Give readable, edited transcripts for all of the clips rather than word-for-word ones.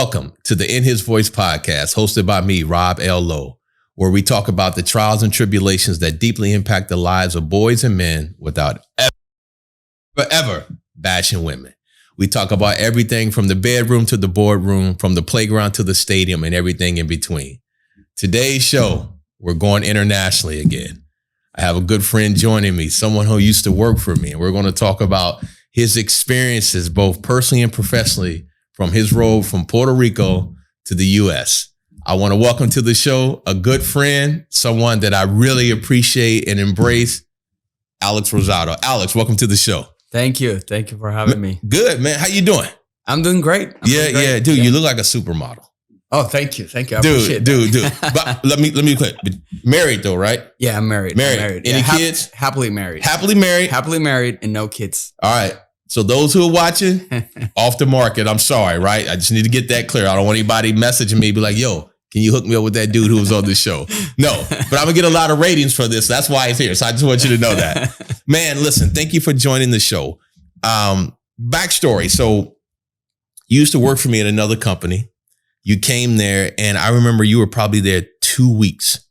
Welcome to the In His Voice podcast, hosted by me, Rob L. Lowe, where we talk about the trials and tribulations that deeply impact the lives of boys and men without ever bashing women. We talk about everything from the bedroom to the boardroom, from the playground to the stadium, and everything in between. Today's show, we're going internationally again. I have a good friend joining me, someone who used to work for me, and we're going to talk about his experiences, both personally and professionally, from his role from Puerto Rico to the U.S. I want to welcome to the show a good friend, someone that I really appreciate and embrace, Alex Rosado. Alex, welcome to the show. Thank you. Thank you for having me. Good, man. How you doing? I'm doing great. Dude, you look like a supermodel. Oh, thank you. Thank you. I appreciate that. Dude. But let me be clear. Married though, right? Yeah, I'm married. Married. Any kids? Happily married. Happily married? Happily married and no kids. All right. So those who are watching, off the market, I'm sorry, right? I just need to get that clear. I don't want anybody messaging me, be like, yo, can you hook me up with that dude who was on this show? No, but I'm gonna get a lot of ratings for this. That's why it's here. So I just want you to know that. Man, listen, thank you for joining the show. Backstory. So you used to work for me at another company. You came there and I remember you were probably there 2 weeks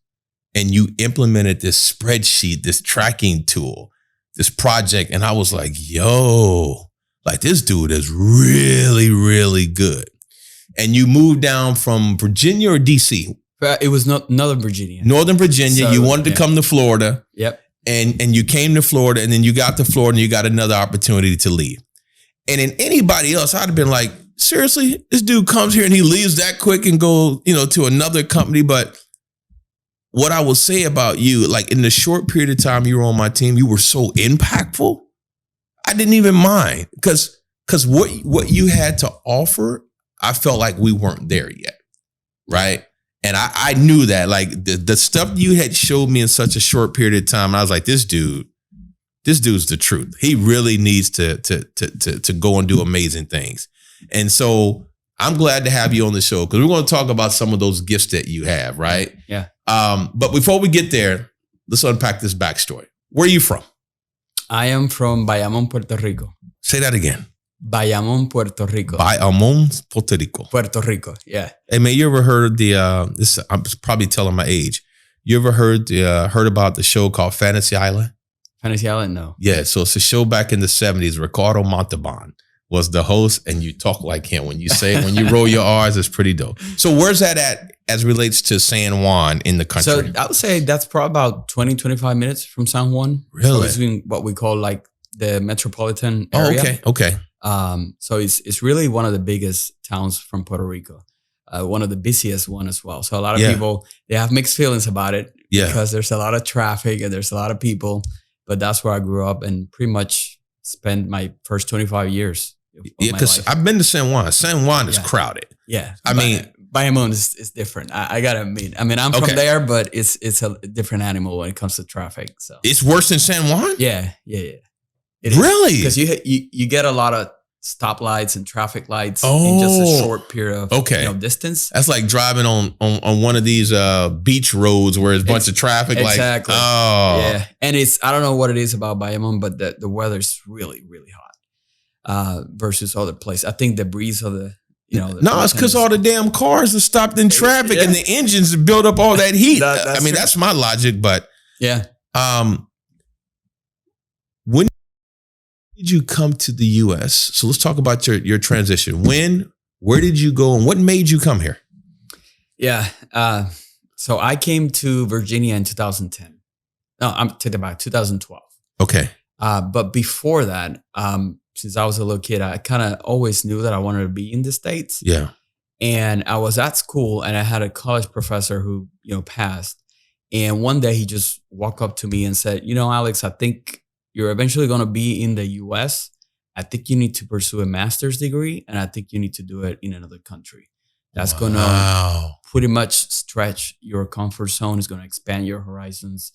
and you implemented this spreadsheet, this tracking tool, this project. And I was like, yo, like this dude is really, really good. And you moved down from Virginia or DC? It was Northern Virginia. Northern Virginia. So, you wanted to come to Florida. Yep. And you came to Florida and then you got to Florida and you got another opportunity to leave. And in anybody else, I'd have been like, seriously, this dude comes here and he leaves that quick and go, to another company. But what I will say about you, like in the short period of time you were on my team, you were so impactful. I didn't even mind because what you had to offer, I felt like we weren't there yet. Right. And I knew that, like the stuff you had showed me in such a short period of time, I was like, this dude's the truth. He really needs to go and do amazing things. And so I'm glad to have you on the show because we're going to talk about some of those gifts that you have, right? Yeah. But before we get there, let's unpack this backstory. Where are you from? I am from Bayamón, Puerto Rico. Say that again. Bayamón, Puerto Rico. Bayamón, Puerto Rico. Puerto Rico, yeah. Hey man, you ever heard this? I'm probably telling my age. You ever heard about the show called Fantasy Island? Fantasy Island, no. Yeah, so it's a show back in the 70s. Ricardo Montalban was the host, and you talk like him. When you roll your R's, it's pretty dope. So where's that at as relates to San Juan in the country? So I would say that's probably about 20, 25 minutes from San Juan. Really? So it's what we call like the metropolitan area. Oh, okay. So it's really one of the biggest towns from Puerto Rico. One of the busiest one as well. So a lot of people, they have mixed feelings about it because there's a lot of traffic and there's a lot of people, but that's where I grew up and pretty much spent my first 25 years. Yeah, because I've been to San Juan. San Juan is crowded. Yeah. I mean, Bayamón is different. I gotta admit. I mean, I'm from there, but it's a different animal when it comes to traffic. So it's worse than San Juan? Yeah. Really? Because you get a lot of stoplights and traffic lights in just a short period of distance. That's like driving on one of these beach roads where there's a bunch of traffic. Exactly. Yeah. And I don't know what it is about Bayamón, but the weather's really, really hot versus other places. I think the breeze of the no, it's because all the damn cars are stopped in traffic and the engines build up all that heat. That's my logic, but yeah. When did you come to the U.S.? So let's talk about your transition. Where did you go and what made you come here? Yeah. So I came to Virginia in 2010. No, I'm talking about 2012. Okay. But before that, since I was a little kid, I kind of always knew that I wanted to be in the States. Yeah. And I was at school and I had a college professor who, passed. And one day he just walked up to me and said, Alex, I think you're eventually going to be in the US. I think you need to pursue a master's degree and I think you need to do it in another country. That's going to pretty much stretch your comfort zone. It's going to expand your horizons,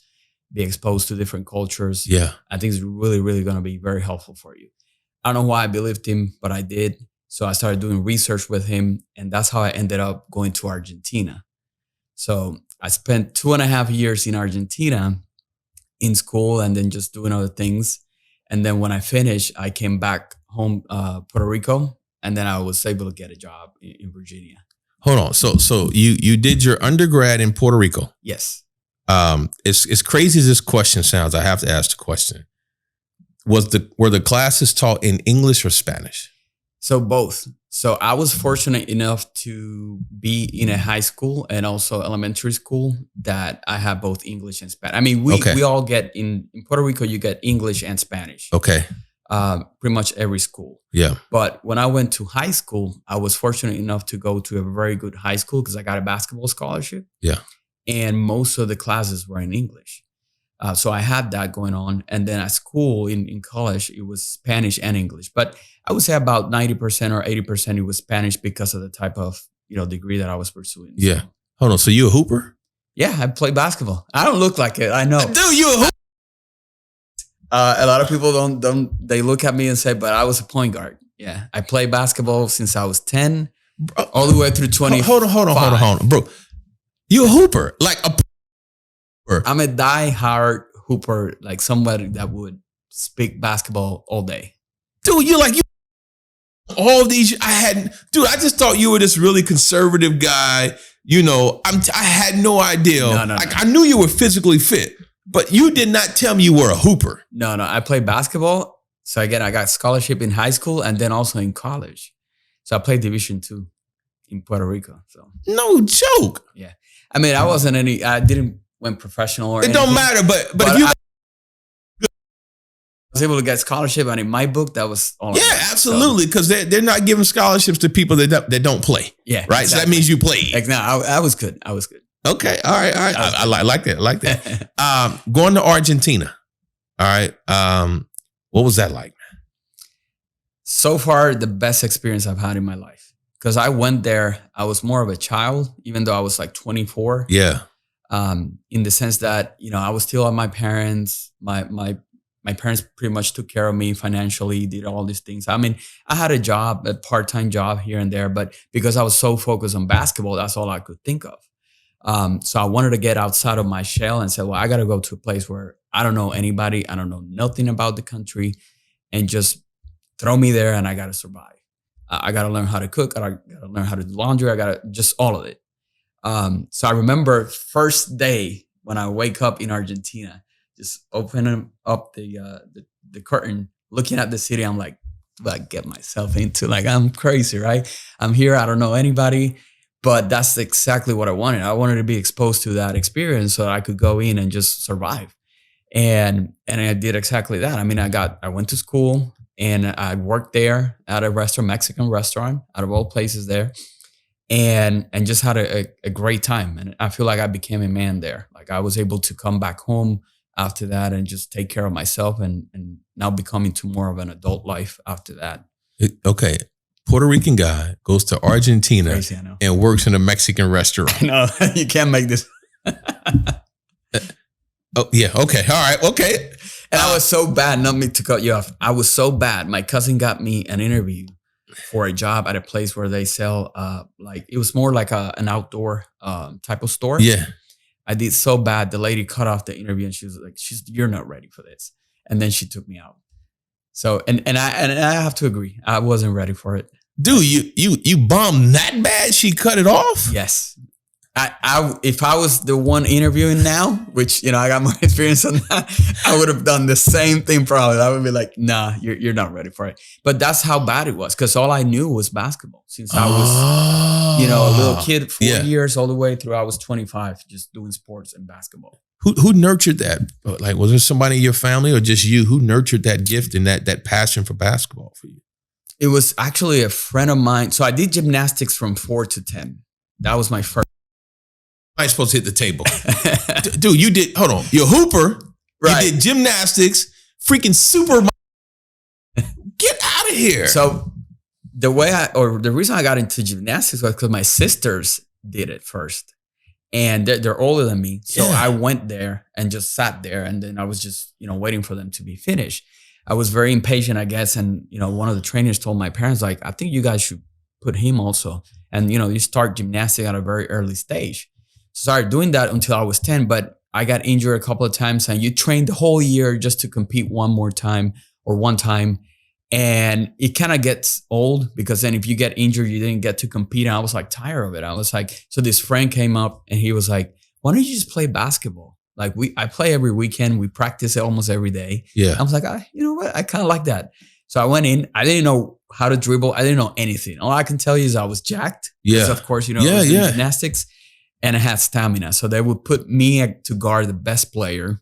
be exposed to different cultures. Yeah. I think it's really, really going to be very helpful for you. I don't know why I believed him, but I did. So I started doing research with him and that's how I ended up going to Argentina. So I spent 2.5 years in Argentina in school and then just doing other things. And then when I finished, I came back home, Puerto Rico, And then I was able to get a job in Virginia. Hold on. So you did your undergrad in Puerto Rico. Yes. As crazy as this question sounds, I have to ask the question. Were the classes taught in English or Spanish? So both. So I was fortunate enough to be in a high school and also elementary school that I have both English and Spanish. I mean, we all get in Puerto Rico, you get English and Spanish. Okay. Pretty much every school. Yeah. But when I went to high school, I was fortunate enough to go to a very good high school because I got a basketball scholarship. Yeah. And most of the classes were in English. So I had that going on. And then at school, in college, it was Spanish and English. But I would say about 90% or 80% it was Spanish because of the type of degree that I was pursuing. Yeah. So, hold on. So you a hooper? Yeah, I play basketball. I don't look like it. I know. Dude, you a hooper? A lot of people don't. They look at me and say, "But I was a point guard." Yeah, I played basketball since I was 10, all the way through 20. Hold on, bro. You a hooper? Like a hooper? I'm a die-hard hooper, like somebody that would speak basketball all day. Dude, you all of these. I just thought you were this really conservative guy. I had no idea. No. I knew you were physically fit, but you did not tell me you were a hooper. No. I played basketball. So again, I got scholarship in high school and then also in college. So I played Division II in Puerto Rico. So no joke. Yeah. I mean, I didn't went professional or anything. It don't matter, but if you... I was able to get scholarship, and in my book, that was all. Yeah, absolutely, because they're not giving scholarships to people that don't play. Yeah, right. Exactly. So that means you played. Like, no, I was good. Okay, all right. I like that. Going to Argentina. All right. What was that like? So far, the best experience I've had in my life. Because I went there, I was more of a child, even though I was like 24. Yeah. In the sense that I was still at my parents. My parents pretty much took care of me financially, did all these things. I mean, I had a job, a part-time job here and there, but because I was so focused on basketball, that's all I could think of. So I wanted to get outside of my shell and say, well, I got to go to a place where I don't know anybody. I don't know nothing about the country, and just throw me there and I got to survive. I got to learn how to cook. I got to learn how to do laundry. I got to just all of it. So I remember first day when I wake up in Argentina, just opening up the curtain, looking at the city. I'm like, what I get myself into? Like, I'm crazy, right? I'm here. I don't know anybody, but that's exactly what I wanted. I wanted to be exposed to that experience so that I could go in and just survive. And I did exactly that. I mean, I went to school and I worked there at a Mexican restaurant, out of all places there. And just had a great time. And I feel like I became a man there. Like, I was able to come back home after that and just take care of myself, and now becoming to more of an adult life after that. Okay. Puerto Rican guy goes to Argentina. Crazy, I know. And works in a Mexican restaurant. No, you can't make this. Oh, yeah. Okay. All right. Okay. And I was so bad, not me to cut you off. I was so bad. My cousin got me an interview for a job at a place where they sell, it was more like an outdoor type of store. Yeah. I did so bad. The lady cut off the interview and she was like, "You're not ready for this." And then she took me out. So, and I have to agree, I wasn't ready for it. Dude, you bombed that bad? She cut it off? Yes. If I was the one interviewing now, which, I got more experience on that, I would have done the same thing probably. I would be like, nah, you're not ready for it. But that's how bad it was, because all I knew was basketball since I was, a little kid, 4 years all the way through I was 25, just doing sports and basketball. Who nurtured that? Like, was there somebody in your family or just you who nurtured that gift and that passion for basketball for you? It was actually a friend of mine. So I did gymnastics from 4 to 10. That was my first. I ain't supposed to hit the table. Dude, you did, hold on. You're a hooper. Right. You did gymnastics, freaking super. Get out of here. So the reason I got into gymnastics was because my sisters did it first. And they're older than me. So I went there and just sat there. And then I was just, waiting for them to be finished. I was very impatient, I guess. And, one of the trainers told my parents, like, I think you guys should put him also. And, you start gymnastics at a very early stage. Started doing that until I was 10, but I got injured a couple of times, and you trained the whole year just to compete one time. And it kind of gets old because then if you get injured, you didn't get to compete. And I was like tired of it. I was like, so this friend came up and he was like, why don't you just play basketball? Like I play every weekend. We practice it almost every day. Yeah. I was like, you know what? I kind of like that. So I went in. I didn't know how to dribble. I didn't know anything. All I can tell you is I was jacked. Yeah. Of course, I was in gymnastics and I had stamina. So they would put me to guard the best player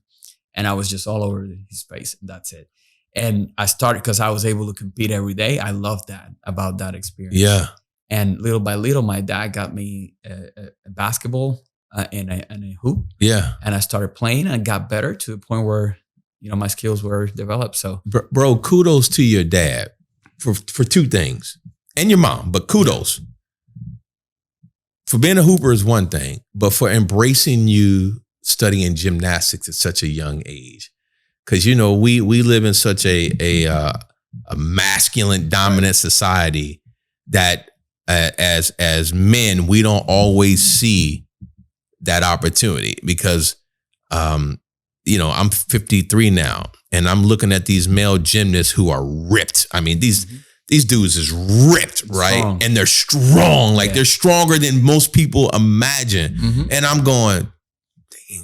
and I was just all over his face and that's it. And I started because I was able to compete every day. I loved that about that experience. Yeah. And little by little, my dad got me a basketball and a hoop. Yeah. And I started playing and got better to the point where, my skills were developed. So, bro, kudos to your dad for two things and your mom, but kudos. For being a hooper is one thing, but for embracing you studying gymnastics at such a young age. Because, we live in such a masculine dominant society that as men, we don't always see that opportunity because, I'm 53 now and I'm looking at these male gymnasts who are ripped. I mean, these dudes is ripped, right? Strong. And they're strong. Like they're stronger than most people imagine. Mm-hmm. And I'm going,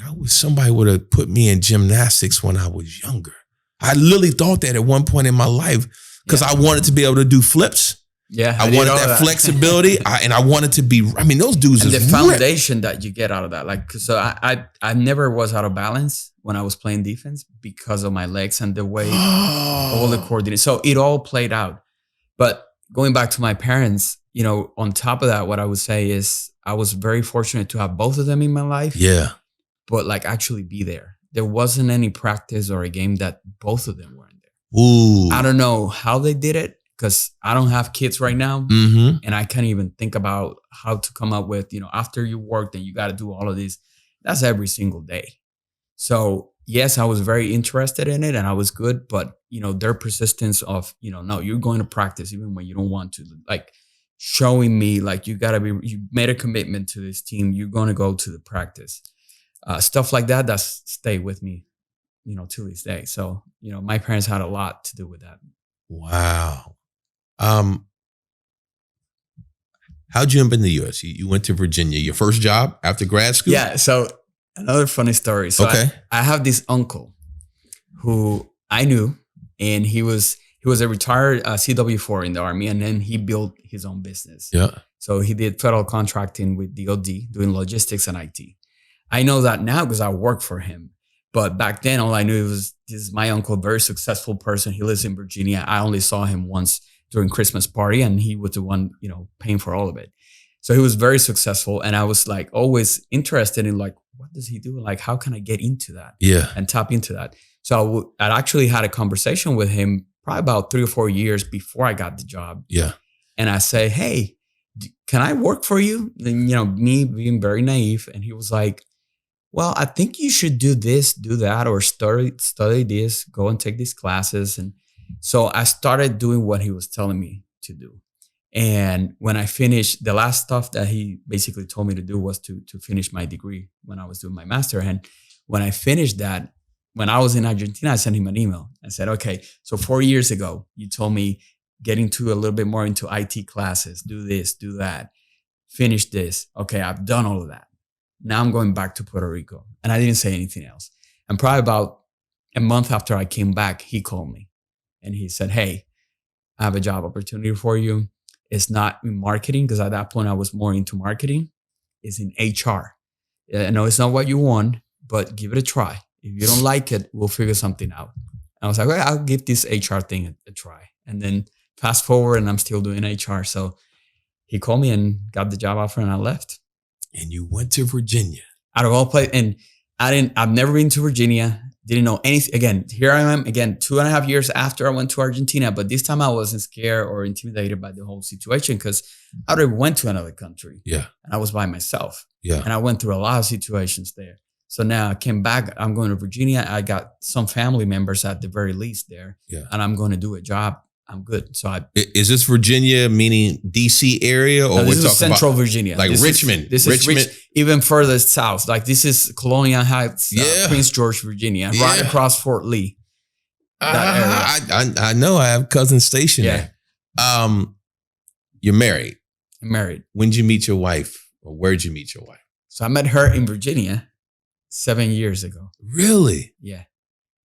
I wish somebody would have put me in gymnastics when I was younger. I literally thought that at one point in my life because I wanted to be able to do flips. Yeah, I wanted that flexibility, and I wanted to be. I mean, those dudes. And is the foundation that you get out of that, like, so I never was out of balance when I was playing defense because of my legs and the way all the coordination. So it all played out. But going back to my parents, on top of that, what I would say is I was very fortunate to have both of them in my life. Yeah. But like actually be there. There wasn't any practice or a game that both of them weren't there. Ooh. I don't know how they did it because I don't have kids right now. Mm-hmm. And I can't even think about how to come up with, after you work, then you got to do all of this. That's every single day. So yes, I was very interested in it and I was good, but their persistence of, no, you're going to practice even when you don't want to, like showing me like you made a commitment to this team. You're going to go to the practice. Stuff like that stayed with me, to this day. So, my parents had a lot to do with that. Wow. How'd you end up in the U.S.? You went to Virginia, your first job after grad school? Yeah. So another funny story. So I have this uncle who I knew, and he was a retired CW4 in the Army, and then he built his own business. Yeah. So he did federal contracting with DOD, doing logistics and IT. I know that now because I work for him. But back then, all I knew was this is my uncle, a very successful person. He lives in Virginia. I only saw him once during Christmas party, and he was the one, paying for all of it. So he was very successful. And I was like always interested in like, what does he do? Like, how can I get into that? Yeah. And tap into that. So I actually had a conversation with him probably about 3 or 4 years before I got the job. Yeah. And I say, hey, can I work for you? And, me being very naive. And he was like, well, I think you should do this, do that, or study this, go and take these classes. And so I started doing what he was telling me to do. And when I finished, the last stuff that he basically told me to do was to finish my degree when I was doing my master. And when I finished that, when I was in Argentina, I sent him an email. I said, okay, so 4 years ago, you told me get into a little bit more into IT classes, do this, do that, finish this. Okay, I've done all of that. Now I'm going back to Puerto Rico. And I didn't say anything else. And probably about a month after I came back, he called me and he said, hey, I have a job opportunity for you. It's not in marketing because at that point I was more into marketing. It's in HR. I know it's not what you want, but give it a try. If you don't like it, we'll figure something out. And I was like, well, I'll give this HR thing a try. And then fast forward and I'm still doing HR. So he called me and got the job offer and I left. And you went to Virginia. Out of all places. And I've never been to Virginia. Didn't know anything. Again, here I am again, 2.5 years after I went to Argentina. But this time I wasn't scared or intimidated by the whole situation because I already went to another country. Yeah. And I was by myself. Yeah. And I went through a lot of situations there. So now I came back. I'm going to Virginia. I got some family members at the very least there. Yeah. And I'm going to do a job. I'm good. So is this Virginia meaning DC area or this we're is talking Central about Virginia, like this Richmond? Is Richmond, even further south. Like this is Colonial Heights, yeah. Prince George, Virginia, right across Fort Lee. that area. I know. I have cousins stationed Yeah. there. You're married. I'm married. When did you meet your wife, or where'd you meet your wife? So I met her in Virginia 7 years ago. Really? Yeah.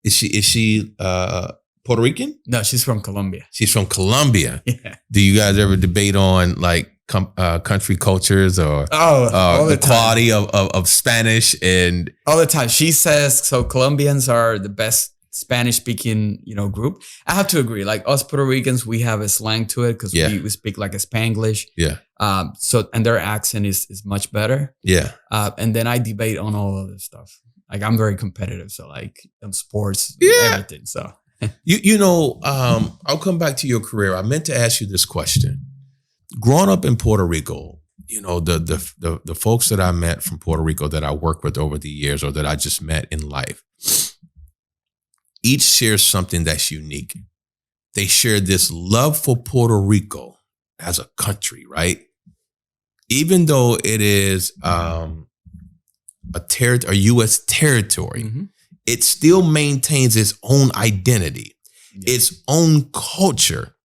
Is she Puerto Rican? No, she's from Colombia. She's from Colombia. Yeah. Do you guys ever debate on like country cultures or all the quality of Spanish and all the time? She says so. Colombians are the best Spanish speaking, group. I have to agree. Like us Puerto Ricans, we have a slang to it because we speak like a Spanglish. Yeah. And their accent is much better. Yeah. And then I debate on all other stuff. Like I'm very competitive, so like on sports, everything. So I'll come back to your career. I meant to ask you this question. Growing up in Puerto Rico, the folks that I met from Puerto Rico that I worked with over the years, or that I just met in life, each shares something that's unique. They share this love for Puerto Rico as a country, right? Even though it is a U.S. territory, it still maintains its own identity, its own culture.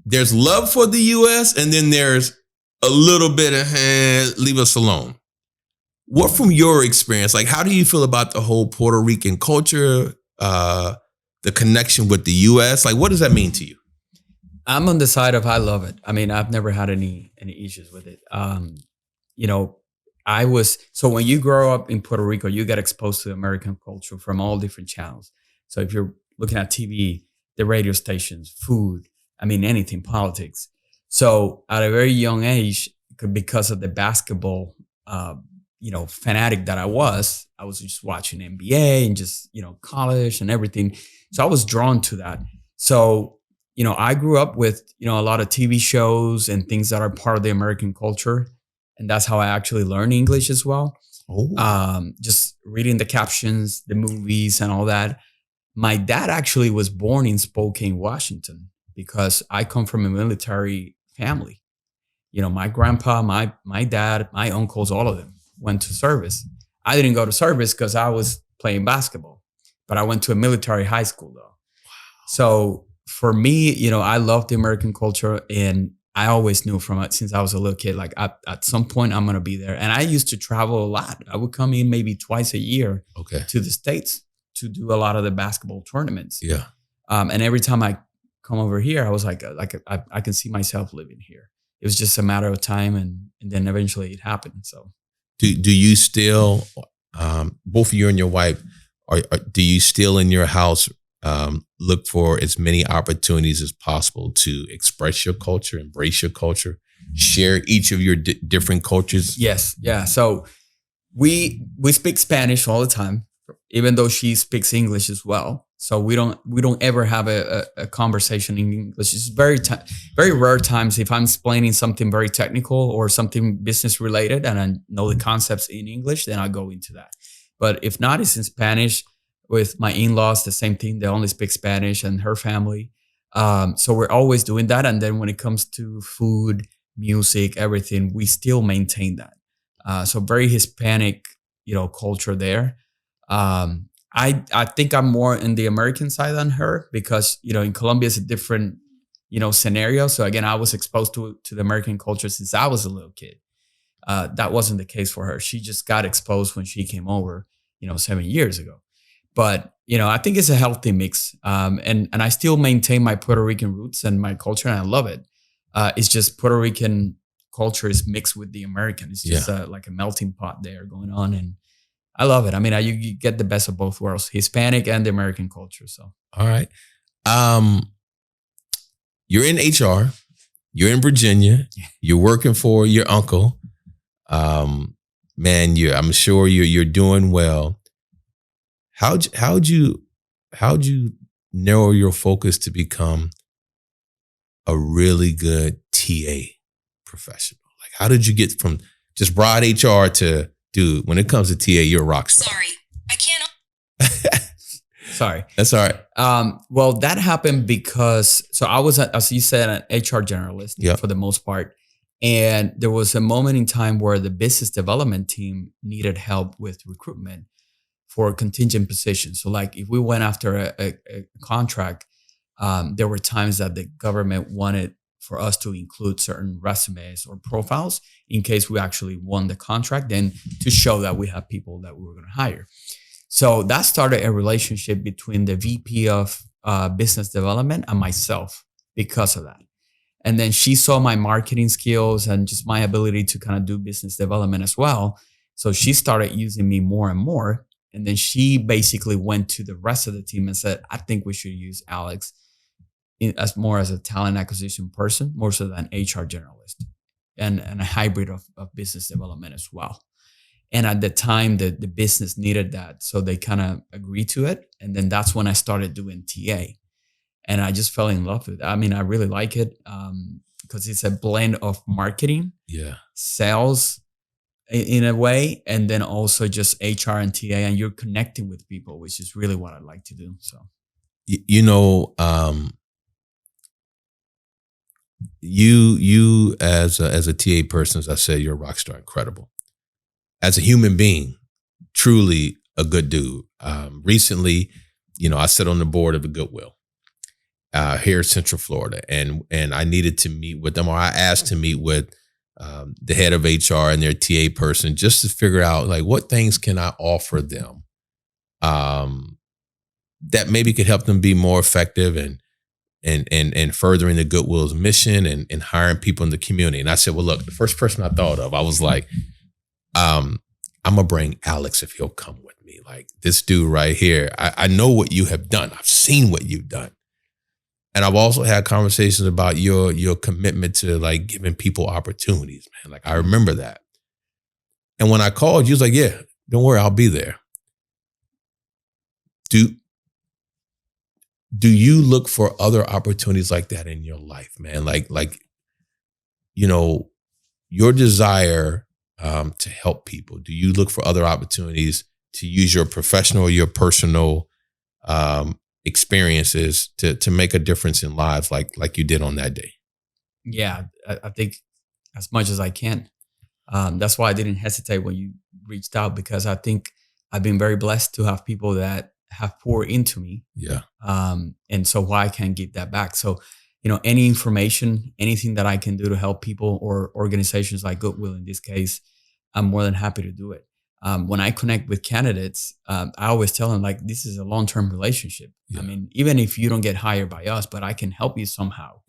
There's love for the U.S. and then there's a little bit of leave us alone. What from your experience, like how do you feel about the whole Puerto Rican culture, the connection with the U.S.? Like what does that mean to you? I'm on the side of I love it. I mean, I've never had any issues with it. So when you grow up in Puerto Rico, you get exposed to American culture from all different channels. So if you're looking at TV, the radio stations, food, I mean, anything, politics. So at a very young age, because of the basketball, fanatic that I was just watching NBA and just, college and everything. So I was drawn to that. So, I grew up with, a lot of TV shows and things that are part of the American culture. And that's how I actually learned English as well. Just reading the captions, the movies and all that. My dad actually was born in Spokane, Washington, because I come from a military family. My grandpa, my dad, my uncles, all of them went to service. I didn't go to service because I was playing basketball, but I went to a military high school though. Wow. So for me, I love the American culture, and I always knew since I was a little kid, like at some point I'm going to be there. And I used to travel a lot. I would come in maybe twice a year to the States to do a lot of the basketball tournaments. Yeah. And every time I come over here, I was like I can see myself living here. It was just a matter of time, and then eventually it happened. So, do you still, both you and your wife, do you still in your house look for as many opportunities as possible to express your culture, embrace your culture, share each of your different cultures? Yes, yeah. So we speak Spanish all the time, even though she speaks English as well. So we don't ever have a conversation in English. It's very rare times if I'm explaining something very technical or something business related and I know the concepts in English, then I go into that. But if not, it's in Spanish. With my in-laws, the same thing. They only speak Spanish, and her family. So we're always doing that. And then when it comes to food, music, everything, we still maintain that. So very Hispanic, culture there. I think I'm more in the American side than her because, in Colombia it's a different, scenario. So again, I was exposed to the American culture since I was a little kid. That wasn't the case for her. She just got exposed when she came over, 7 years ago. But, I think it's a healthy mix. And I still maintain my Puerto Rican roots and my culture, and I love it. It's just Puerto Rican culture is mixed with the American. It's just like a melting pot there going on. And I love it. I mean, you get the best of both worlds, Hispanic and the American culture. So, all right. You're in HR. You're in Virginia. You're working for your uncle. Man, I'm sure you're doing well. How'd you narrow your focus to become a really good TA professional? Like, how did you get from just broad HR to, dude, when it comes to TA, you're a rock star? Sorry, I can't. Sorry. That's all right. Well, that happened because, so I was, as you said, an HR generalist for the most part. And there was a moment in time where the business development team needed help with recruitment for contingent positions. So like if we went after a contract, there were times that the government wanted for us to include certain resumes or profiles in case we actually won the contract, then to show that we have people that we were going to hire. So that started a relationship between the VP of business development and myself because of that. And then she saw my marketing skills and just my ability to kind of do business development as well. So she started using me more and more. And then she basically went to the rest of the team and said, I think we should use Alex as a talent acquisition person, more so than HR generalist, and a hybrid of business development as well. And at the time, the business needed that. So they kind of agreed to it. And then that's when I started doing TA. And I just fell in love with it. I mean, I really like it because it's a blend of marketing, sales in a way, and then also just HR and TA, and you're connecting with people, which is really what I like to do. So, you as a TA person, as I said, you're a rock star, incredible. As a human being, truly a good dude. Recently, I sit on the board of the Goodwill here in Central Florida, and I needed to meet with them, or I asked to meet with the head of HR and their TA person just to figure out like what things can I offer them that maybe could help them be more effective and furthering the Goodwill's mission and hiring people in the community. And I said, well, look, the first person I thought of, I was like, I'm gonna bring Alex if he'll come with me. Like this dude right here, I know what you have done. I've seen what you've done. And I've also had conversations about your commitment to like giving people opportunities, man. Like I remember that. And when I called, you was like, yeah, don't worry, I'll be there. Do you look for other opportunities like that in your life, man? Like your desire to help people. Do you look for other opportunities to use your professional or your personal experiences to make a difference in lives like you did on that day? Yeah, I think as much as I can. That's why I didn't hesitate when you reached out, because I think I've been very blessed to have people that have poured into me. Yeah. And so why I can't give that back. So, any information, anything that I can do to help people or organizations like Goodwill in this case, I'm more than happy to do it. When I connect with candidates, I always tell them like, this is a long-term relationship. Yeah. I mean, even if you don't get hired by us, but I can help you somehow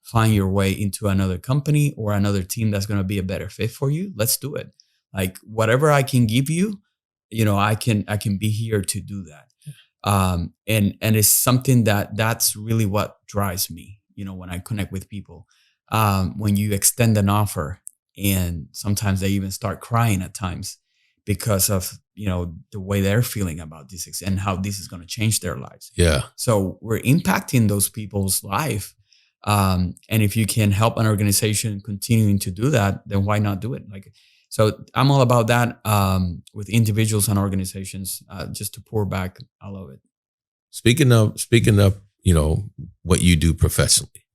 find your way into another company or another team that's going to be a better fit for you. Let's do it. Like whatever I can give you, I can be here to do that. And it's something that's really what drives me, when I connect with people. When you extend an offer and sometimes they even start crying at times because of, the way they're feeling about this and how this is going to change their lives. Yeah. So we're impacting those people's life. And if you can help an organization continuing to do that, then why not do it? So I'm all about that with individuals and organizations, just to pour back. I love it. Speaking of, what you do professionally,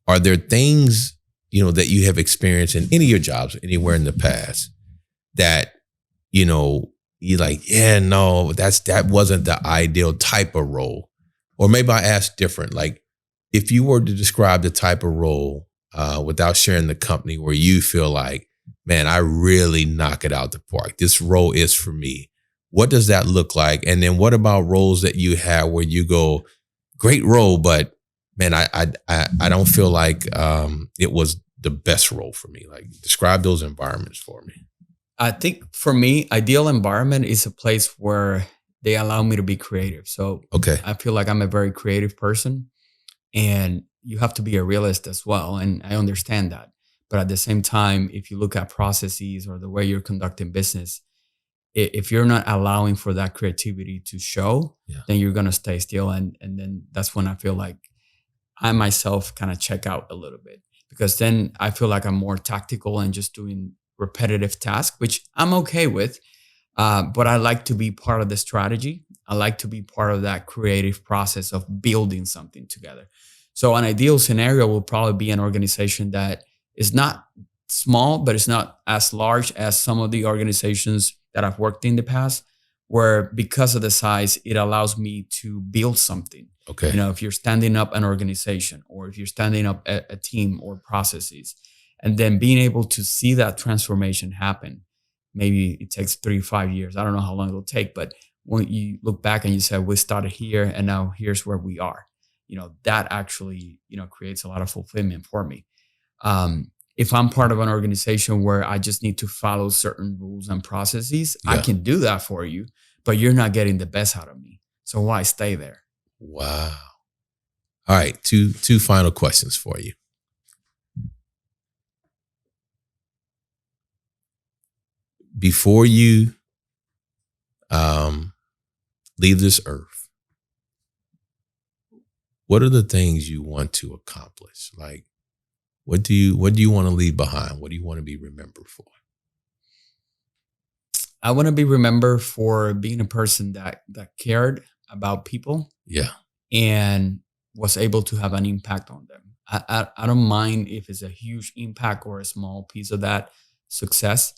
are there things, that you have experienced in any of your jobs, anywhere in the past that, you're like, yeah, no, that wasn't the ideal type of role? Or maybe I ask different, like if you were to describe the type of role without sharing the company where you feel like, man, I really knock it out the park. This role is for me. What does that look like? And then what about roles that you have where you go, great role, but man, I don't feel like it was the best role for me. Like describe those environments for me. I think for me, ideal environment is a place where they allow me to be creative. So I feel like I'm a very creative person, and you have to be a realist as well. And I understand that. But at the same time, if you look at processes or the way you're conducting business, if you're not allowing for that creativity to show, then you're going to stay still. And then that's when I feel like I myself kind of check out a little bit, because then I feel like I'm more tactical and just doing repetitive tasks, which I'm okay with. But I like to be part of the strategy. I like to be part of that creative process of building something together. So an ideal scenario will probably be an organization that is not small, but it's not as large as some of the organizations that I've worked in the past, where because of the size, it allows me to build something. Okay. If you're standing up an organization, or if you're standing up a team or processes, and then being able to see that transformation happen, maybe it takes 3 to 5 years. I don't know how long it'll take, but when you look back and you say, we started here and now here's where we are, that actually, creates a lot of fulfillment for me. If I'm part of an organization where I just need to follow certain rules and processes, I can do that for you, but you're not getting the best out of me. So why stay there? Wow. All right. Two final questions for you. Before you leave this earth, what are the things you want to accomplish? Like, what do you want to leave behind? What do you want to be remembered for? I want to be remembered for being a person that cared about people. Yeah. And was able to have an impact on them. I don't mind if it's a huge impact or a small piece of that success,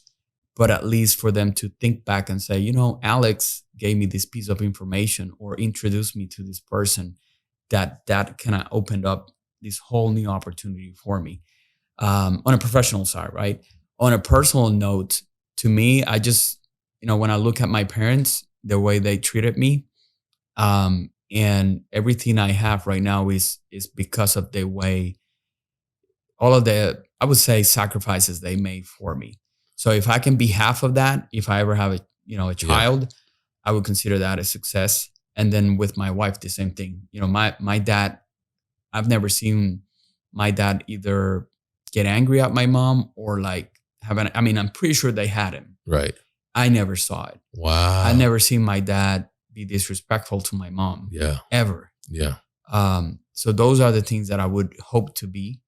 but at least for them to think back and say, Alex gave me this piece of information or introduced me to this person that kind of opened up this whole new opportunity for me on a professional side, right? On a personal note, to me, I just, when I look at my parents, the way they treated me, and everything I have right now is because of the way, all of the, I would say, sacrifices they made for me. So if I can be half of that, if I ever have a child, I would consider that a success. And then with my wife, the same thing. My dad, I've never seen my dad either get angry at my mom or like I'm pretty sure they had him. Right. I never saw it. Wow. I never seen my dad be disrespectful to my mom. Yeah. Ever. Yeah. So those are the things that I would hope to be.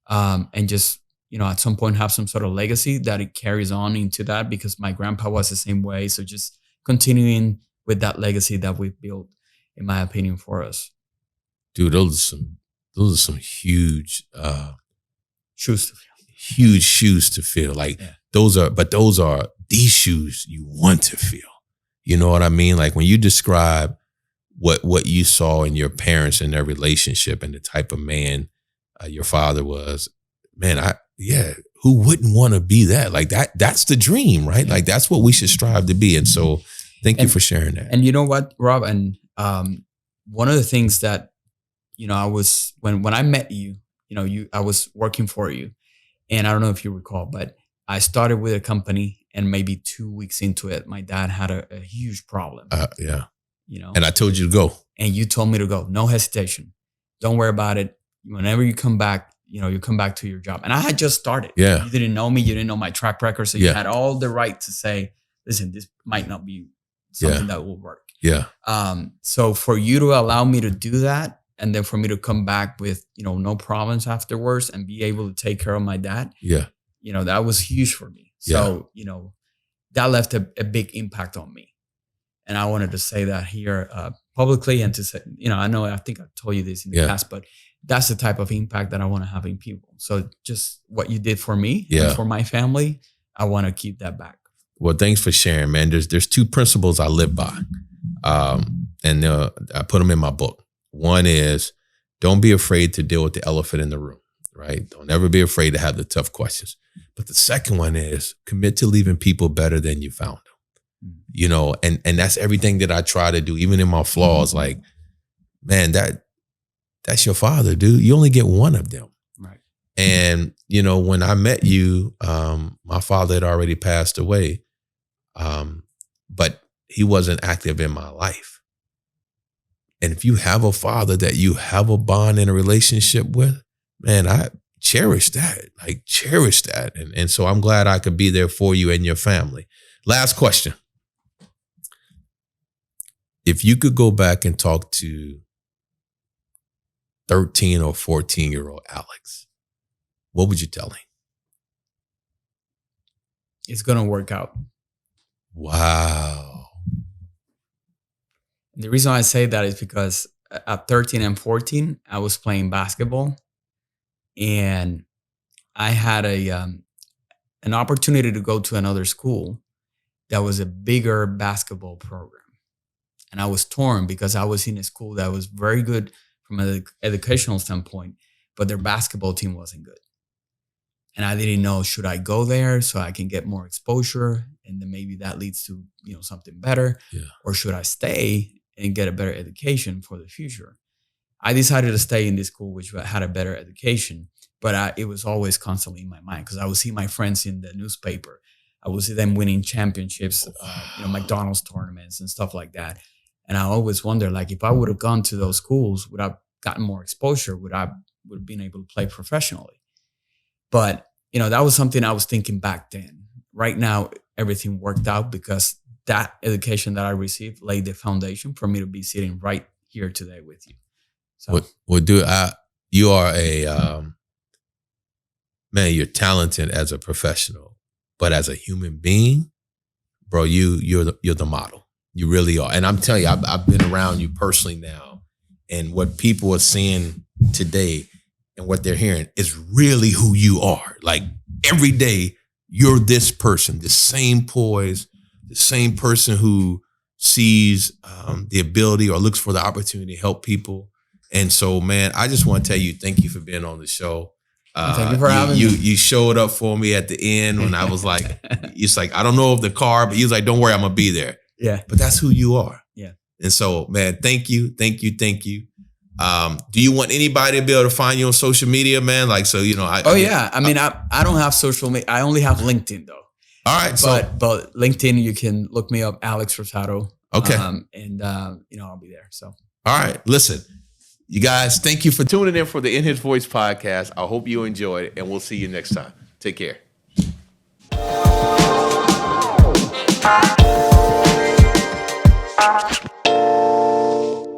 And just, at some point have some sort of legacy that it carries on into that, because my grandpa was the same way. So just continuing with that legacy that we've built, in my opinion, for us. Dude, those are some huge Shoes to fill. Huge shoes to fill. Like those are these shoes you want to fill. You know what I mean? Like when you describe what you saw in your parents and their relationship and the type of man your father was, man, who wouldn't want to be that? Like that's the dream, right? Like that's what we should strive to be. And so thank you for sharing that. And you know what, Rob? And one of the things that, I was, when I met you, I was working for you. And I don't know if you recall, but I started with a company, and maybe 2 weeks into it, my dad had a huge problem. Yeah. And I told you to go. And you told me to go. No hesitation. Don't worry about it. Whenever you come back, you come back to your job. And I had just started. Yeah. You didn't know me. You didn't know my track record. So you had all the right to say, listen, this might not be something that will work. Yeah. So for you to allow me to do that, and then for me to come back with, no problems afterwards and be able to take care of my dad. Yeah. That was huge for me. So, that left a big impact on me. And I wanted to say that here publicly, and to say, I think I told you this in the past, but that's the type of impact that I want to have in people. So just what you did for me and for my family, I want to keep that back. Well, thanks for sharing, man. There's 2 principles I live by. And I put them in my book. One is, don't be afraid to deal with the elephant in the room, right? Don't ever be afraid to have the tough questions. But the second one is, commit to leaving people better than you found them. And that's everything that I try to do, even in my flaws. Like, man, that's your father, dude. You only get one of them. Right. And, when I met you, my father had already passed away, but he wasn't active in my life. And if you have a father that you have a bond and a relationship with, man, I cherish that. Like, cherish that. And so I'm glad I could be there for you and your family. Last question. If you could go back and talk to 13 or 14-year-old Alex, what would you tell him? It's going to work out. Wow. The reason I say that is because at 13 and 14, I was playing basketball, and I had an opportunity to go to another school that was a bigger basketball program. And I was torn because I was in a school that was very good from an educational standpoint, but their basketball team wasn't good. And I didn't know, should I go there so I can get more exposure and then maybe that leads to, something better? Yeah. Or should I stay and get a better education for the future? I decided to stay in this school, which had a better education, but it was always constantly in my mind because I would see my friends in the newspaper. I would see them winning championships, McDonald's tournaments and stuff like that. And I always wonder, like, if I would have gone to those schools, would I have gotten more exposure? Would I have been able to play professionally? But, that was something I was thinking back then. Right now, everything worked out because that education that I received laid the foundation for me to be sitting right here today with you. So, you are man, you're talented as a professional, but as a human being, bro, you're the model. You really are. And I'm telling you, I've been around you personally now, and what people are seeing today and what they're hearing is really who you are. Like every day, you're this person, the same poise, the same person who sees the ability or looks for the opportunity to help people. And so, man, I just want to tell you, thank you for being on the show. Thank you for having me. You showed up for me at the end when I was like, it's like, I don't know if the car, but he was like, don't worry, I'm going to be there. Yeah. But that's who you are. Yeah. And so, man, thank you. Do you want anybody to be able to find you on social media, man? Like, so, I don't have social media. I only have LinkedIn though. All right. But LinkedIn, you can look me up, Alex Rosado. Okay. I'll be there. So. All right. Listen, you guys, thank you for tuning in for the In His Voice podcast. I hope you enjoyed it, and we'll see you next time. Take care.